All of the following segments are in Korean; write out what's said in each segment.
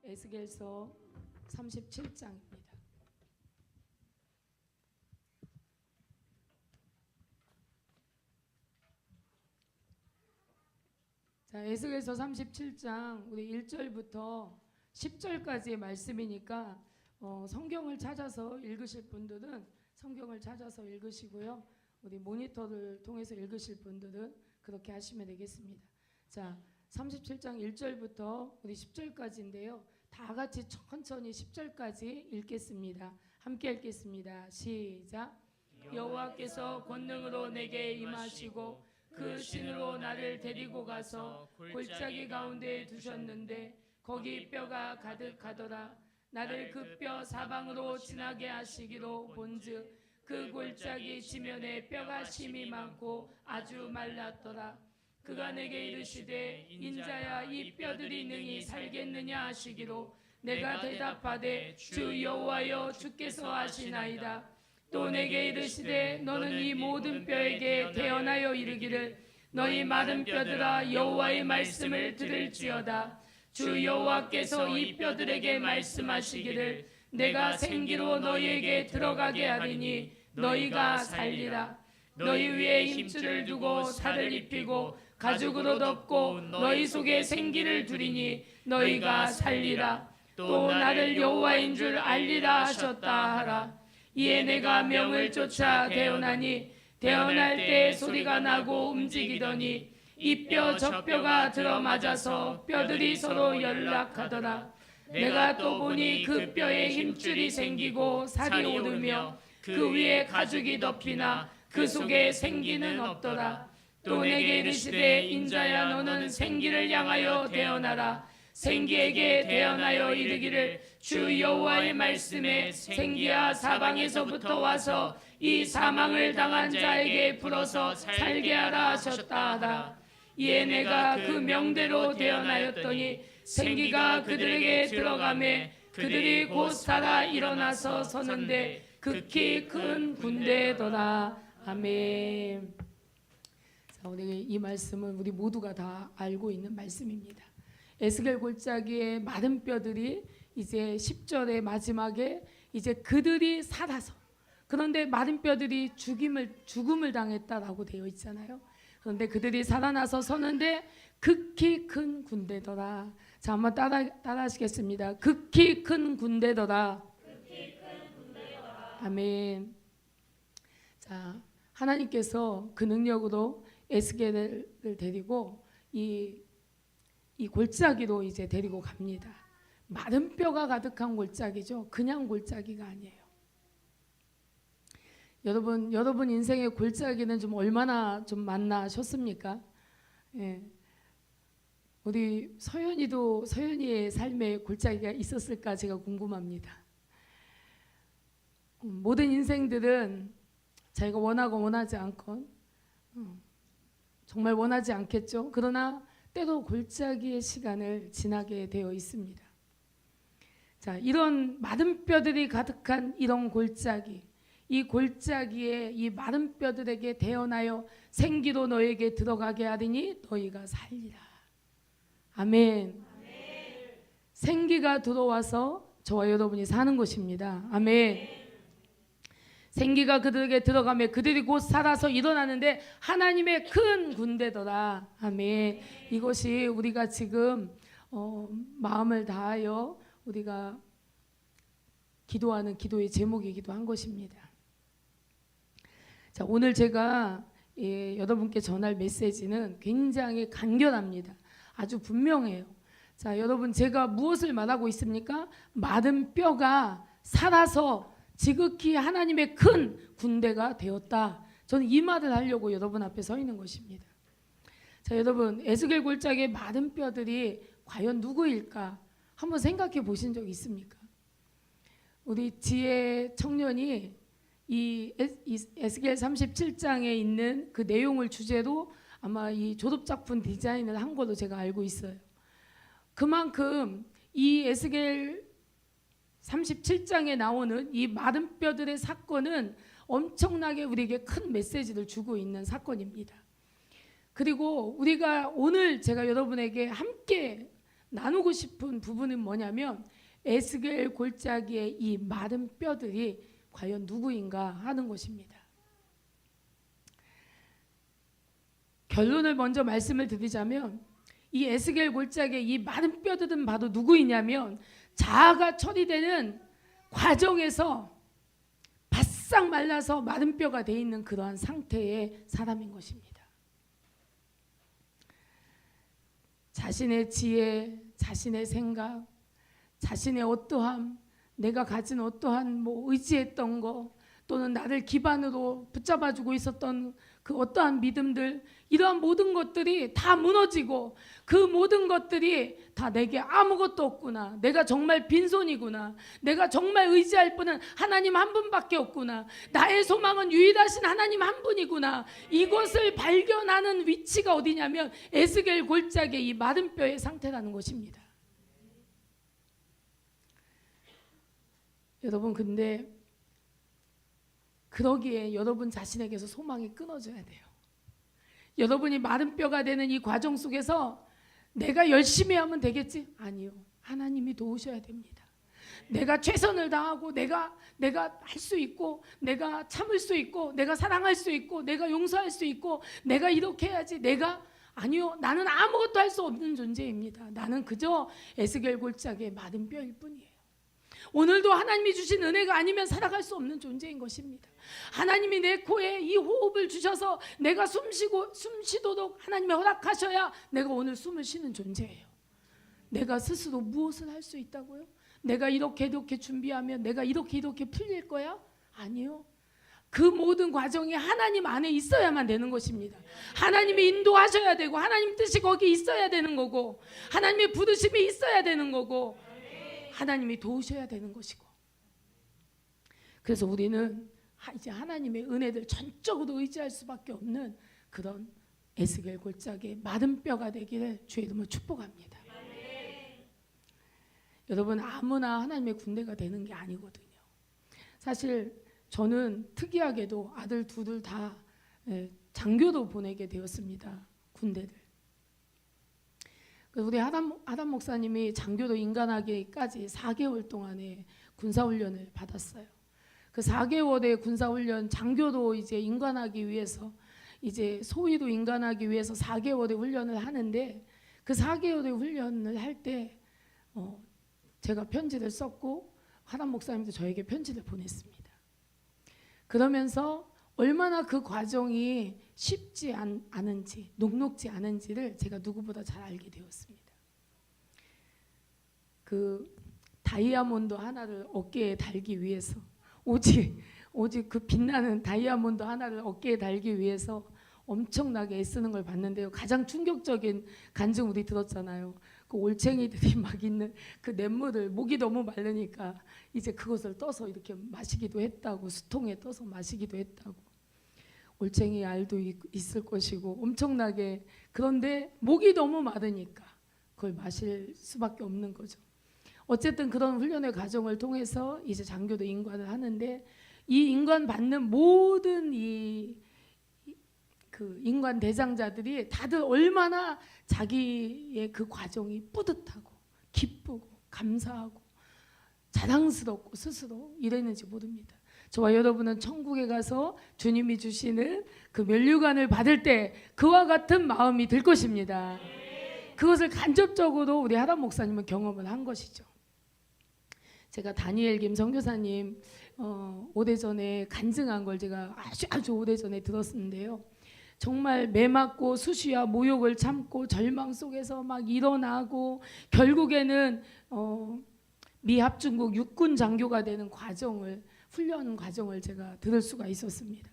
에스겔서 37장입니다. 자, 에스겔서 37장 우리 1절부터 10절까지의 말씀이니까 성경을 찾아서 읽으실 분들은 성경을 찾아서 읽으시고요. 우리 모니터를 통해서 읽으실 분들은 그렇게 하시면 되겠습니다. 자, 37장 1절부터 우리 10절까지인데요. 다 같이 천천히 10절까지 읽겠습니다. 함께 읽겠습니다. 시작. 여호와께서 권능으로 내게 임하시고 그 신으로 나를 데리고 가서 골짜기 가운데 두셨는데 거기 뼈가 가득하더라. 나를 그 뼈 사방으로 지나게 하시기로 본즉 그 골짜기 지면에 뼈가 심이 많고 아주 말랐더라. 그가 내게 이르시되 인자야 이 뼈들이 능히 살겠느냐 하시기로 내가 대답하되 주 여호와여 주께서 하시나이다. 또 내게 이르시되 너는 이 모든 뼈에게 대언하여 이르기를 너희 마른 뼈들아 여호와의 말씀을 들을지어다. 주 여호와께서 이 뼈들에게 말씀하시기를 내가 생기로 너희에게 들어가게 하리니 너희가 살리라. 너희 위에 힘줄을 두고 살을 입히고 가죽으로 덮고 너희 속에 생기를 두리니 너희가 살리라. 또 나를 여호와인 줄 알리라 하셨다 하라. 이에 내가 명을 쫓아 대언하니 대언할 때 소리가 나고 움직이더니 이 뼈 저 뼈가 들어맞아서 뼈들이 서로 연락하더라. 내가 또 보니 그 뼈에 힘줄이 생기고 살이 오르며 그 위에 가죽이 덮이나 그 속에 생기는 없더라. 또 내게 이르시되 인자야 너는 생기를 향하여 대언하라. 생기에게 대언하여 이르기를 주 여호와의 말씀에 생기야 사방에서부터 와서 이 사망을 당한 자에게 불어서 살게 하라 하셨다 하라. 이에 내가 그 명대로 대언하였더니 생기가 그들에게 들어가매 그들이 곧 살아 일어나서 서는데 극히 큰 군대더라. 아멘. 자, 우리 이 말씀은 우리 모두가 다 알고 있는 말씀입니다. 에스겔 골짜기의 마른 뼈들이 이제 10절의 마지막에 이제 그들이 살아서, 그런데 마른 뼈들이 죽음을 당했다라고 되어 있잖아요. 그런데 그들이 살아나서 서는데 극히 큰 군대더라. 자, 한번 따라 하시겠습니다. 극히 큰 군대더라. 아멘. 자, 하나님께서 그 능력으로 에스겔을 데리고 이 골짜기로 이제 데리고 갑니다. 마른 뼈가 가득한 골짜기죠. 그냥 골짜기가 아니에요. 여러분 인생의 골짜기는 좀 얼마나 좀 만나셨습니까? 예. 우리 서연이의 삶에 골짜기가 있었을까 제가 궁금합니다. 모든 인생들은 자기가 원하건 원하지 않건 정말 원하지 않겠죠. 그러나 때로 골짜기의 시간을 지나게 되어 있습니다. 자, 이런 마른 뼈들이 가득한 이런 골짜기, 이 골짜기에 이 마른 뼈들에게 대언하여 생기로 너에게 들어가게 하리니 너희가 살리라. 아멘. 아멘. 생기가 들어와서 저와 여러분이 사는 것입니다. 아멘. 생기가 그들에게 들어가며 그들이 곧 살아서 일어나는데 하나님의 큰 군대더라. 아멘. 이것이 우리가 지금 마음을 다하여 우리가 기도하는 기도의 제목이기도 한 것입니다. 자, 오늘 제가 여러분께 전할 메시지는 굉장히 간결합니다. 아주 분명해요. 자, 여러분 제가 무엇을 말하고 있습니까? 마른 뼈가 살아서 지극히 하나님의 큰 군대가 되었다. 저는 이 말을 하려고 여러분 앞에 서 있는 것입니다. 자, 여러분 에스겔 골짜기의 마른 뼈들이 과연 누구일까? 한번 생각해 보신 적 있습니까? 우리 지혜 청년이 이 에스겔 37장에 있는 그 내용을 주제로 아마 이 졸업작품 디자인을 한 걸로 제가 알고 있어요. 그만큼 이 에스겔 37장에 나오는 이 마른 뼈들의 사건은 엄청나게 우리에게 큰 메시지를 주고 있는 사건입니다. 그리고 우리가 오늘 제가 여러분에게 함께 나누고 싶은 부분은 뭐냐면 에스겔 골짜기의 이 마른 뼈들이 과연 누구인가 하는 것입니다. 결론을 먼저 말씀을 드리자면 이 에스겔 골짜기의 이 마른 뼈들은 바로 누구이냐면 자아가 처리되는 과정에서 바싹 말라서 마른 뼈가 돼 있는 그러한 상태의 사람인 것입니다. 자신의 지혜, 자신의 생각, 자신의 어떠함, 내가 가진 어떠한 의지했던 거, 또는 나를 기반으로 붙잡아주고 있었던 그 어떠한 믿음들, 이러한 모든 것들이 다 무너지고 그 모든 것들이 다 내게 아무것도 없구나, 내가 정말 빈손이구나, 내가 정말 의지할 분은 하나님 한 분밖에 없구나, 나의 소망은 유일하신 하나님 한 분이구나, 이것을 발견하는 위치가 어디냐면 에스겔 골짜기의 이 마른 뼈의 상태라는 것입니다. 여러분, 근데 그러기에 여러분 자신에게서 소망이 끊어져야 돼요. 여러분이 마른 뼈가 되는 이 과정 속에서 내가 열심히 하면 되겠지? 아니요. 하나님이 도우셔야 됩니다. 내가 최선을 다하고 내가 할 수 있고, 내가 참을 수 있고, 내가 사랑할 수 있고, 내가 용서할 수 있고, 내가 이렇게 해야지. 아니요. 나는 아무것도 할 수 없는 존재입니다. 나는 그저 에스겔 골짜기의 마른 뼈일 뿐이에요. 오늘도 하나님이 주신 은혜가 아니면 살아갈 수 없는 존재인 것입니다. 하나님이 내 코에 이 호흡을 주셔서 내가 숨 쉬도록 하나님이 허락하셔야 내가 오늘 숨을 쉬는 존재예요. 내가 스스로 무엇을 할 수 있다고요? 내가 이렇게 준비하면 내가 이렇게 풀릴 거야? 아니요. 그 모든 과정이 하나님 안에 있어야만 되는 것입니다. 하나님이 인도하셔야 되고, 하나님 뜻이 거기 있어야 되는 거고, 하나님의 부르심이 있어야 되는 거고, 하나님이 도우셔야 되는 것이고. 그래서 우리는 이제 하나님의 은혜를 전적으로 의지할 수밖에 없는 그런 에스겔 골짜기의 마른 뼈가 되기를 주의 이름으로 축복합니다. 여러분, 아무나 하나님의 군대가 되는 게 아니거든요. 사실 저는 특이하게도 아들 둘을 다 장교로 보내게 되었습니다. 군대를. 우리 하담 목사님이 장교로 인간하기까지 4개월 동안의 군사훈련을 받았어요. 그 4개월의 군사훈련, 장교로 이제 인간하기 위해서, 이제 소위로 인간하기 위해서 4개월의 훈련을 하는데, 그 4개월의 훈련을 할 때 제가 편지를 썼고 하담 목사님도 저에게 편지를 보냈습니다. 그러면서 얼마나 그 과정이 쉽지 않은지, 녹록지 않은지를 제가 누구보다 잘 알게 되었습니다. 그 다이아몬드 하나를 어깨에 달기 위해서, 오직 그 빛나는 다이아몬드 하나를 어깨에 달기 위해서 엄청나게 애쓰는 걸 봤는데요. 가장 충격적인 간증 우리 들었잖아요. 그 올챙이들이 막 있는 그 냇물을, 목이 너무 마르니까 이제 그것을 떠서 이렇게 마시기도 했다고, 수통에 떠서 마시기도 했다고. 올챙이 알도 있을 것이고 엄청나게, 그런데 목이 너무 마르니까 그걸 마실 수밖에 없는 거죠. 어쨌든 그런 훈련의 과정을 통해서 이제 장교도 인관을 하는데, 이 인관 받는 모든 그 인관 대장자들이 다들 얼마나 자기의 그 과정이 뿌듯하고 기쁘고 감사하고 자랑스럽고 스스로 이랬는지 모릅니다. 저와 여러분은 천국에 가서 주님이 주시는 그 면류관을 받을 때 그와 같은 마음이 들 것입니다. 그것을 간접적으로 우리 하담 목사님은 경험을 한 것이죠. 제가 다니엘 김 선교사님 오래전에 간증한 걸 제가 아주 오래전에 들었는데요. 정말 매맞고 수시와 모욕을 참고 절망 속에서 막 일어나고 결국에는 미 합중국 육군 장교가 되는 훈련 과정을 제가 들을 수가 있었습니다.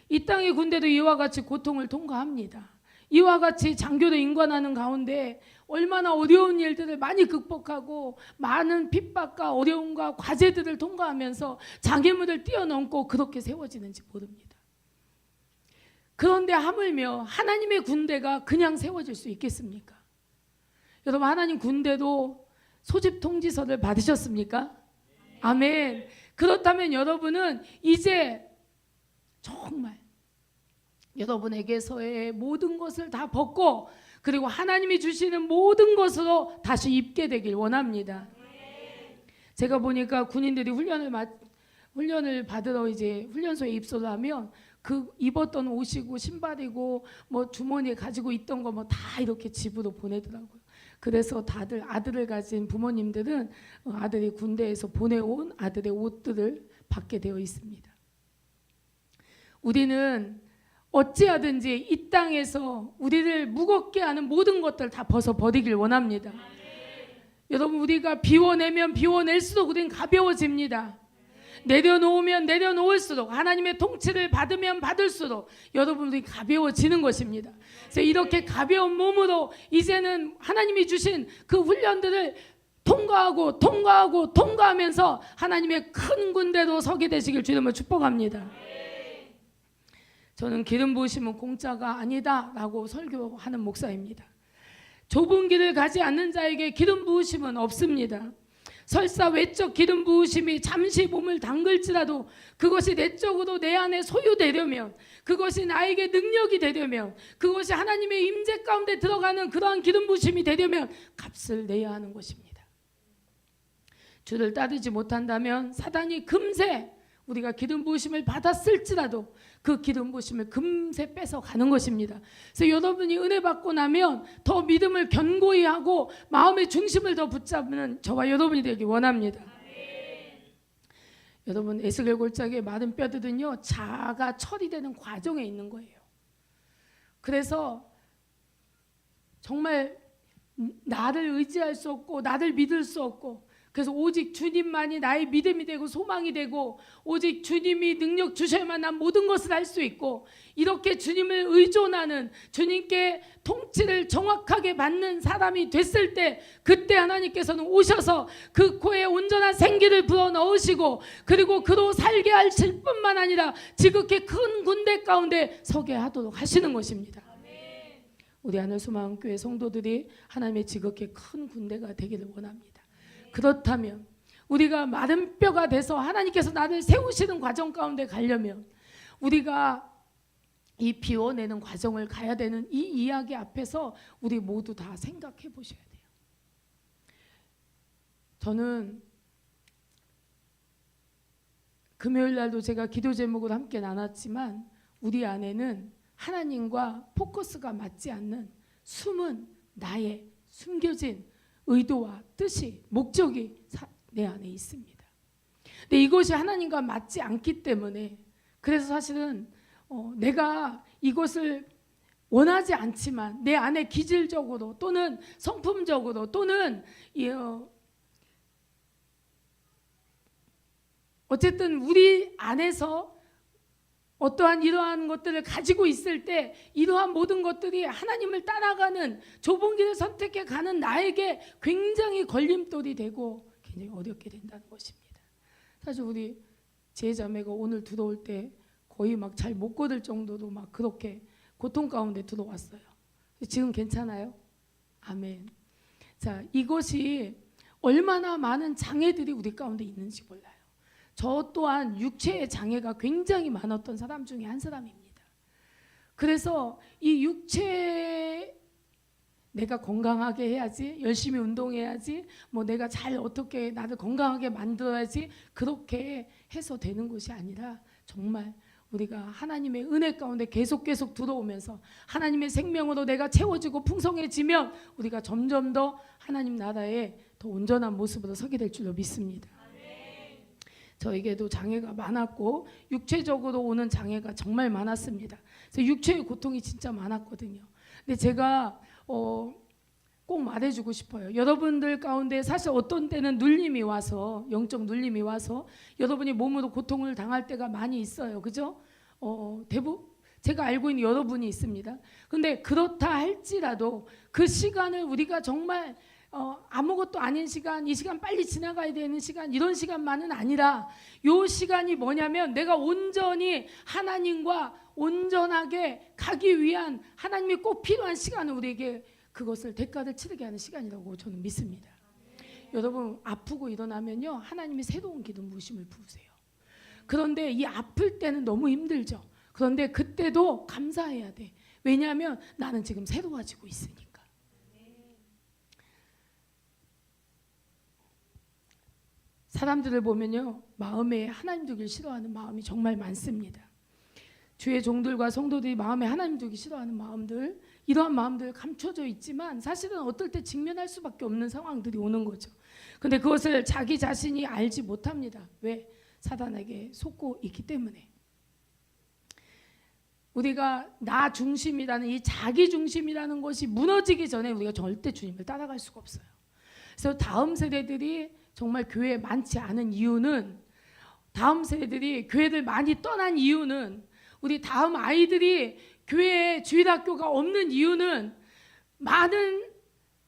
이 땅의 군대도 이와 같이 고통을 통과합니다. 이와 같이 장교로 인관하는 가운데 얼마나 어려운 일들을 많이 극복하고 많은 핍박과 어려움과 과제들을 통과하면서 장애물을 뛰어넘고 그렇게 세워지는지 모릅니다. 그런데 하물며 하나님의 군대가 그냥 세워질 수 있겠습니까? 여러분, 하나님 군대도 소집 통지서를 받으셨습니까? 아멘. 그렇다면 여러분은 이제 정말 여러분에게서의 모든 것을 다 벗고 그리고 하나님이 주시는 모든 것으로 다시 입게 되길 원합니다. 제가 보니까 군인들이 훈련을 받으러 이제 훈련소에 입소를 하면 그 입었던 옷이고 신발이고 뭐 주머니에 가지고 있던 거 뭐 다 이렇게 집으로 보내더라고요. 그래서 다들 아들을 가진 부모님들은 아들이 군대에서 보내온 아들의 옷들을 받게 되어 있습니다. 우리는 어찌하든지 이 땅에서 우리를 무겁게 하는 모든 것들 다 벗어버리길 원합니다. 여러분, 우리가 비워내면 비워낼수록 우리는 가벼워집니다. 내려놓으면 내려놓을수록, 하나님의 통치를 받으면 받을수록 여러분들이 가벼워지는 것입니다. 그래서 이렇게 가벼운 몸으로 이제는 하나님이 주신 그 훈련들을 통과하면서 하나님의 큰 군대로 서게 되시길 주님을 축복합니다. 저는 기름 부으심은 공짜가 아니다 라고 설교하는 목사입니다. 좁은 길을 가지 않는 자에게 기름 부으심은 없습니다. 설사 외적 기름 부으심이 잠시 몸을 담글지라도 그것이 내적으로 내 안에 소유되려면, 그것이 나에게 능력이 되려면, 그것이 하나님의 임재 가운데 들어가는 그러한 기름 부으심이 되려면 값을 내야 하는 것입니다. 주를 따르지 못한다면 사단이 금세 우리가 기름 부으심을 받았을지라도 그 기름 부으심을 금세 뺏어가는 것입니다. 그래서 여러분이 은혜 받고 나면 더 믿음을 견고히 하고 마음의 중심을 더 붙잡는 저와 여러분이 되길 원합니다. 여러분, 에스겔 골짜기의 마른 뼈들은요, 자아가 처리되는 과정에 있는 거예요. 그래서 정말 나를 의지할 수 없고 나를 믿을 수 없고, 그래서 오직 주님만이 나의 믿음이 되고 소망이 되고, 오직 주님이 능력 주셔야만 난 모든 것을 할 수 있고, 이렇게 주님을 의존하는, 주님께 통치를 정확하게 받는 사람이 됐을 때, 그때 하나님께서는 오셔서 그 코에 온전한 생기를 불어넣으시고, 그리고 그로 살게 하실 뿐만 아니라 지극히 큰 군대 가운데 서게 하도록 하시는 것입니다. 우리 하늘소망교회 성도들이 하나님의 지극히 큰 군대가 되기를 원합니다. 그렇다면 우리가 마른 뼈가 돼서 하나님께서 나를 세우시는 과정 가운데 가려면 우리가 이 비워내는 과정을 가야 되는 이 이야기 앞에서 우리 모두 다 생각해 보셔야 돼요. 저는 금요일 날도 제가 기도 제목을 함께 나눴지만, 우리 안에는 하나님과 포커스가 맞지 않는 숨은 나의 숨겨진 의도와 뜻이, 목적이 내 안에 있습니다. 근데 이것이 하나님과 맞지 않기 때문에, 그래서 사실은 내가 이것을 원하지 않지만 내 안에 기질적으로 또는 성품적으로 또는 어쨌든 우리 안에서 어떠한 이러한 것들을 가지고 있을 때 이러한 모든 것들이 하나님을 따라가는 좁은 길을 선택해 가는 나에게 굉장히 걸림돌이 되고 굉장히 어렵게 된다는 것입니다. 사실 우리 제자매가 오늘 들어올 때 거의 막 잘 못 걸을 정도로 막 그렇게 고통 가운데 들어왔어요. 지금 괜찮아요? 아멘. 자, 이것이 얼마나 많은 장애들이 우리 가운데 있는지 몰라요. 저 또한 육체의 장애가 굉장히 많았던 사람 중에 한 사람입니다. 그래서 이 육체, 내가 건강하게 해야지, 열심히 운동해야지, 뭐 내가 잘 어떻게 나를 건강하게 만들어야지, 그렇게 해서 되는 것이 아니라 정말 우리가 하나님의 은혜 가운데 계속 들어오면서 하나님의 생명으로 내가 채워지고 풍성해지면 우리가 점점 더 하나님 나라에 더 온전한 모습으로 서게 될 줄로 믿습니다. 저에게도 장애가 많았고 육체적으로 오는 장애가 정말 많았습니다. 그래서 육체의 고통이 진짜 많았거든요. 근데 제가 꼭 말해주고 싶어요. 여러분들 가운데 사실 어떤 때는 눌림이 와서, 영적 눌림이 와서 여러분이 몸으로 고통을 당할 때가 많이 있어요. 그죠? 대부분 제가 알고 있는 여러분이 있습니다. 근데 그렇다 할지라도 그 시간을 우리가 정말 아무것도 아닌 시간, 이 시간 빨리 지나가야 되는 시간, 이런 시간만은 아니라 이 시간이 뭐냐면 내가 온전히 하나님과 온전하게 가기 위한, 하나님이 꼭 필요한 시간을 우리에게 그것을 대가를 치르게 하는 시간이라고 저는 믿습니다. 여러분, 아프고 일어나면요, 하나님이 새로운 기름 부으심을 부으세요. 그런데 이 아플 때는 너무 힘들죠. 그런데 그때도 감사해야 돼. 왜냐하면 나는 지금 새로워지고 있으니까. 사람들을 보면요, 마음에 하나님 두기를 싫어하는 마음이 정말 많습니다. 주의 종들과 성도들이 마음에 하나님 두기 싫어하는 마음들, 이러한 마음들 감춰져 있지만 사실은 어떨 때 직면할 수밖에 없는 상황들이 오는 거죠. 근데 그것을 자기 자신이 알지 못합니다. 왜? 사단에게 속고 있기 때문에. 우리가 나 중심이라는 이 자기 중심이라는 것이 무너지기 전에 우리가 절대 주님을 따라갈 수가 없어요. 그래서 다음 세대들이 정말 교회에 많지 않은 이유는, 다음 세대들이 교회를 많이 떠난 이유는, 우리 다음 아이들이 교회에 주일학교가 없는 이유는 많은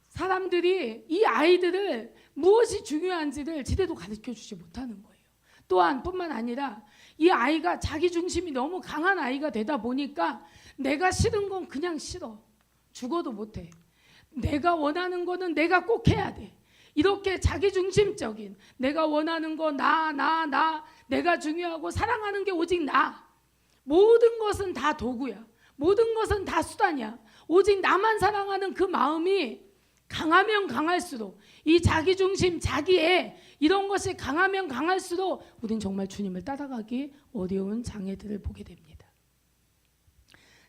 사람들이 이 아이들을 무엇이 중요한지를 제대로 가르쳐 주지 못하는 거예요. 또한 뿐만 아니라 이 아이가 자기 중심이 너무 강한 아이가 되다 보니까 내가 싫은 건 그냥 싫어. 죽어도 못해. 내가 원하는 거는 내가 꼭 해야 돼. 이렇게 자기중심적인, 내가 원하는 거 나, 내가 중요하고 사랑하는 게 오직 나. 모든 것은 다 도구야. 모든 것은 다 수단이야. 오직 나만 사랑하는 그 마음이 강하면 강할수록, 이 자기중심, 자기애 이런 것이 강하면 강할수록 우린 정말 주님을 따라가기 어려운 장애들을 보게 됩니다.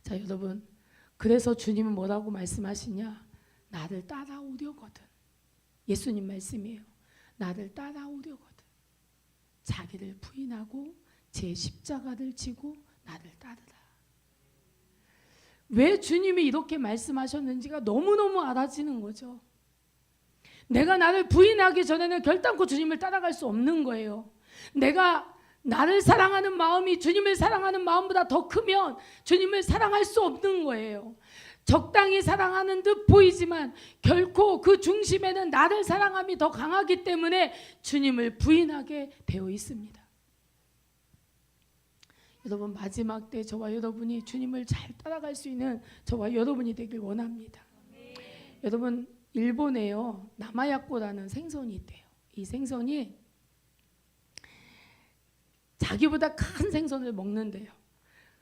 자, 여러분, 그래서 주님은 뭐라고 말씀하시냐? 나를 따라오려거든. 예수님 말씀이에요. 나를 따라오려거든. 자기를 부인하고 제 십자가를 지고 나를 따르라. 왜 주님이 이렇게 말씀하셨는지가 너무너무 알아지는 거죠. 내가 나를 부인하기 전에는 결단코 주님을 따라갈 수 없는 거예요. 내가 나를 사랑하는 마음이 주님을 사랑하는 마음보다 더 크면 주님을 사랑할 수 없는 거예요. 적당히 사랑하는 듯 보이지만 결코 그 중심에는 나를 사랑함이 더 강하기 때문에 주님을 부인하게 되어 있습니다. 여러분, 마지막 때 저와 여러분이 주님을 잘 따라갈 수 있는 저와 여러분이 되길 원합니다. 여러분, 일본에요, 나마야코라는 생선이 있대요. 이 생선이 자기보다 큰 생선을 먹는데요.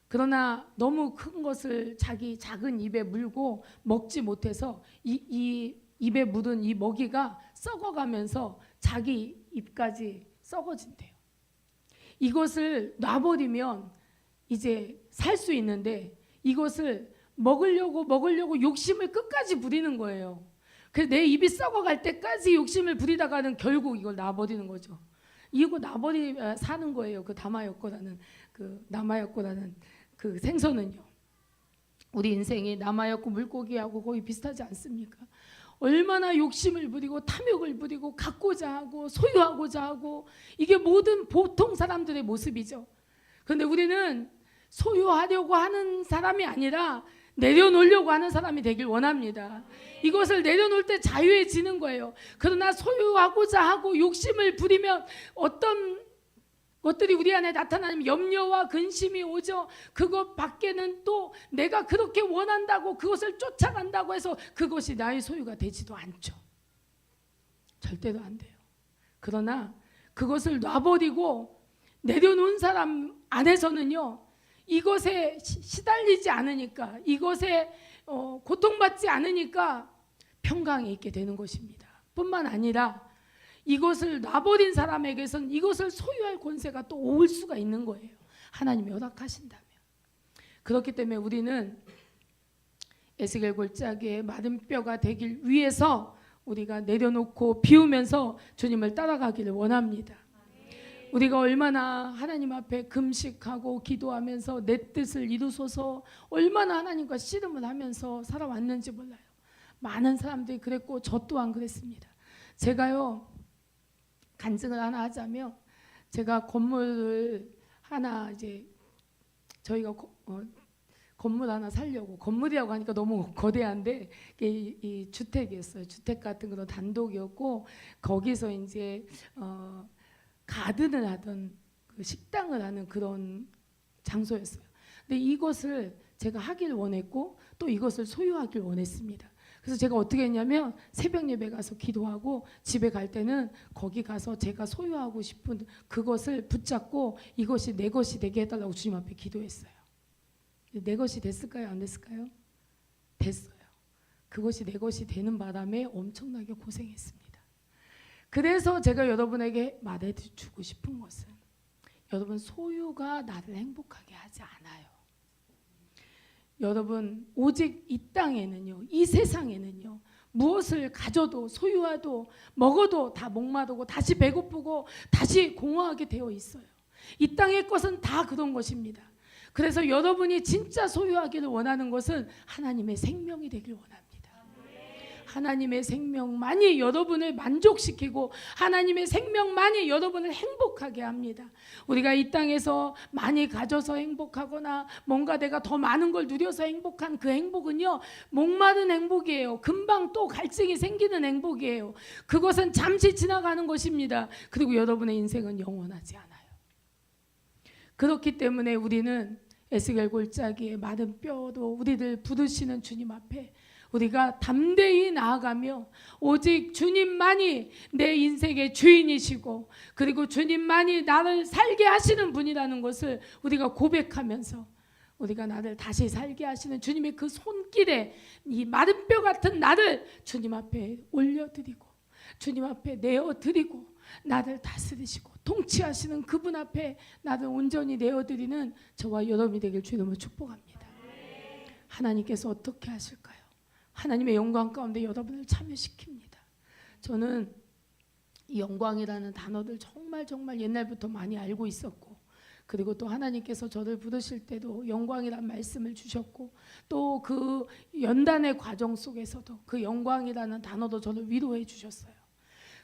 그러나 너무 큰 것을 자기 작은 입에 물고 먹지 못해서 이 입에 물은 이 먹이가 썩어가면서 자기 입까지 썩어진대요. 이것을 놔버리면 이제 살 수 있는데 이것을 먹으려고 욕심을 끝까지 부리는 거예요. 그래서 내 입이 썩어갈 때까지 욕심을 부리다가는 결국 이걸 놔버리는 거죠. 이거 놔버리 사는 거예요. 그 나마야코라는 그 생선은요. 우리 인생이 나마야코 물고기하고 거의 비슷하지 않습니까? 얼마나 욕심을 부리고 탐욕을 부리고 갖고자 하고 소유하고자 하고, 이게 모든 보통 사람들의 모습이죠. 그런데 우리는 소유하려고 하는 사람이 아니라 내려놓으려고 하는 사람이 되길 원합니다. 이것을 내려놓을 때 자유해지는 거예요. 그러나 소유하고자 하고 욕심을 부리면 어떤 것들이 우리 안에 나타나면 염려와 근심이 오죠. 그것 밖에는 또 내가 그렇게 원한다고 그것을 쫓아간다고 해서 그것이 나의 소유가 되지도 않죠. 절대로 안 돼요. 그러나 그것을 놔버리고 내려놓은 사람 안에서는요, 이것에 시달리지 않으니까, 이것에 고통받지 않으니까 평강에 있게 되는 것입니다. 뿐만 아니라 이것을 놔버린 사람에게선 이것을 소유할 권세가 또 올 수가 있는 거예요. 하나님이 허락하신다면. 그렇기 때문에 우리는 에스겔 골짜기에 마른 뼈가 되길 위해서 우리가 내려놓고 비우면서 주님을 따라가기를 원합니다. 우리가 얼마나 하나님 앞에 금식하고 기도하면서 내 뜻을 이루소서, 얼마나 하나님과 씨름을 하면서 살아왔는지 몰라요. 많은 사람들이 그랬고 저 또한 그랬습니다. 제가요, 간증을 하나 하자면, 제가 건물을 하나, 이제 저희가 건물 하나 살려고, 건물이라고 하니까 너무 거대한데 이 주택이었어요. 주택 같은 그런 단독이었고, 거기서 이제 가든을 하던, 그 식당을 하는 그런 장소였어요. 근데 이것을 제가 하길 원했고 또 이것을 소유하길 원했습니다. 그래서 제가 어떻게 했냐면 새벽 예배 가서 기도하고 집에 갈 때는 거기 가서 제가 소유하고 싶은 그것을 붙잡고 이것이 내 것이 되게 해달라고 주님 앞에 기도했어요. 내 것이 됐을까요? 안 됐을까요? 됐어요. 그것이 내 것이 되는 바람에 엄청나게 고생했습니다. 그래서 제가 여러분에게 말해주고 싶은 것은 여러분 소유가 나를 행복하게 하지 않아요. 여러분 오직 이 땅에는요, 이 세상에는요, 무엇을 가져도 소유하도 먹어도 다 목마르고 다시 배고프고 다시 공허하게 되어 있어요. 이 땅의 것은 다 그런 것입니다. 그래서 여러분이 진짜 소유하기를 원하는 것은 하나님의 생명이 되길 원합니다. 하나님의 생명만이 여러분을 만족시키고 하나님의 생명만이 여러분을 행복하게 합니다. 우리가 이 땅에서 많이 가져서 행복하거나 뭔가 내가 더 많은 걸 누려서 행복한 그 행복은요, 목마른 행복이에요. 금방 또 갈증이 생기는 행복이에요. 그것은 잠시 지나가는 것입니다. 그리고 여러분의 인생은 영원하지 않아요. 그렇기 때문에 우리는 에스겔 골짜기에 마른 뼈로 우리를 부르시는 주님 앞에 우리가 담대히 나아가며 오직 주님만이 내 인생의 주인이시고 그리고 주님만이 나를 살게 하시는 분이라는 것을 우리가 고백하면서 우리가 나를 다시 살게 하시는 주님의 그 손길에 이 마른 뼈 같은 나를 주님 앞에 올려드리고 주님 앞에 내어드리고 나를 다스리시고 통치하시는 그분 앞에 나를 온전히 내어드리는 저와 여러분이 되길 주님으로 축복합니다. 하나님께서 어떻게 하실까요? 하나님의 영광 가운데 여러분을 참여시킵니다. 저는 이 영광이라는 단어를 정말 옛날부터 많이 알고 있었고, 그리고 또 하나님께서 저를 부르실 때도 영광이라는 말씀을 주셨고, 또 그 연단의 과정 속에서도 그 영광이라는 단어도 저를 위로해 주셨어요.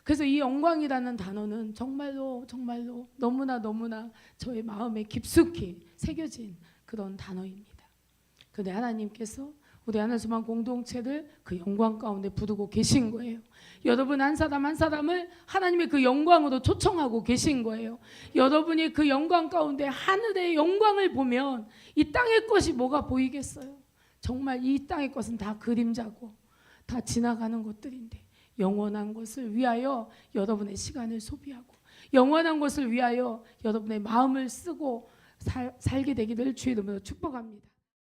그래서 이 영광이라는 단어는 정말로 너무나 저의 마음에 깊숙이 새겨진 그런 단어입니다. 그런데 하나님께서 우리 하나님만 공동체를 그 영광 가운데 부르고 계신 거예요. 여러분 한 사람 한 사람을 하나님의 그 영광으로 초청하고 계신 거예요. 여러분이 그 영광 가운데 하늘의 영광을 보면 이 땅의 것이 뭐가 보이겠어요? 정말 이 땅의 것은 다 그림자고 다 지나가는 것들인데 영원한 것을 위하여 여러분의 시간을 소비하고 영원한 것을 위하여 여러분의 마음을 쓰고 살게 되기를 주의 이름으로 축복합니다.